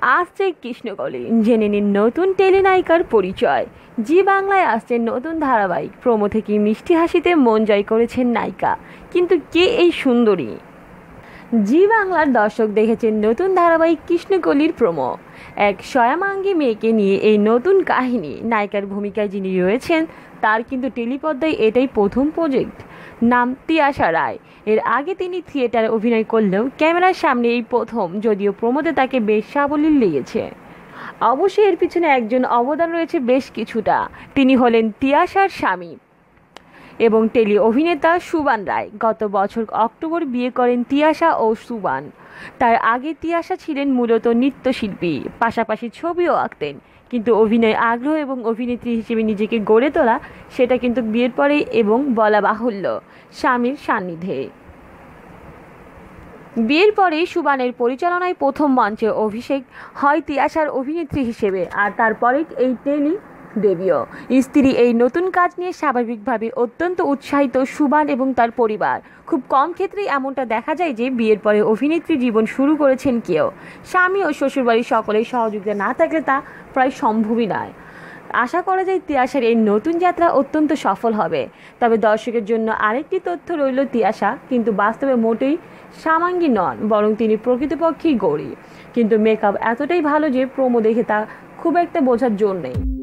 আসছে কৃষ্ণকলি, জেনে নিন নতুন টেলিনায়িকার পরিচয়। জি বাংলায় আসছে নতুন ধারাবাহিক। প্রোমো থেকে মিষ্টি হাসিতে মন জয় করেছেন নায়িকা। কিন্তু কে এই সুন্দরী? জি বাংলার দর্শক দেখেছেন নতুন ধারাবাহিক কৃষ্ণকলির প্রোমো। এক স্বয়মাঙ্গী মেয়েকে নিয়ে এই নতুন কাহিনী। নায়িকার ভূমিকায় যিনি রয়েছেন তার কিন্তু টেলিপর্দায় এটাই প্রথম প্রজেক্ট। নাম তিয়াশা রায়। এর আগে তিনি থিয়েটারে অভিনয় করলেও ক্যামেরার সামনে এই প্রথম, যদিও প্রোমোতে তাকে বেশ সাবলীল লেগেছে। অবশ্যই এর পিছনে একজন অবদান রয়েছে বেশ কিছুটা। তিনি হলেন তিয়াশার স্বামী এবং টেলি অভিনেতা সুবান রায়। গত বছর অক্টোবর বিয়ে করেন তিয়াশা ও সুবান। তার আগে তিয়াশা ছিলেন মূলত নৃত্যশিল্পী, পাশাপাশি ছবিও আঁকতেন। কিন্তু অভিনয় আগ্রহ এবং অভিনেত্রী হিসেবে নিজেকে গড়ে তোলা সেটা কিন্তু বিয়ের পরেই, এবং বলা বাহুল্য স্বামীর সান্নিধ্যে। বিয়ের পরেই সুবানের পরিচালনায় প্রথম মঞ্চে অভিষেক হয় তিয়াশার অভিনেত্রী হিসেবে, আর তারপরেই এই টেলি ডেবিও। স্ত্রী এই নতুন কাজ নিয়ে স্বাভাবিকভাবে অত্যন্ত উৎসাহিত সুবান এবং তার পরিবার। খুব কম ক্ষেত্রেই এমনটা দেখা যায় যে বিয়ের পরে অভিনেত্রী জীবন শুরু করেছেন কেউ। স্বামী ও শ্বশুরবাড়ির সকলেই সহযোগিতা না থাকলে তা প্রায় সম্ভবই নয়। আশা করা যায় তিয়াশার এই নতুন যাত্রা অত্যন্ত সফল হবে। তবে দর্শকের জন্য আরেকটি তথ্য রইল, তিয়াশা কিন্তু বাস্তবে মোটেই সামাঙ্গী নন, বরং তিনি প্রকৃতপক্ষেই গৌরী। কিন্তু মেকআপ এতটাই ভালো যে প্রোমো দেখে তা খুব একটা বোঝার জোর নেই।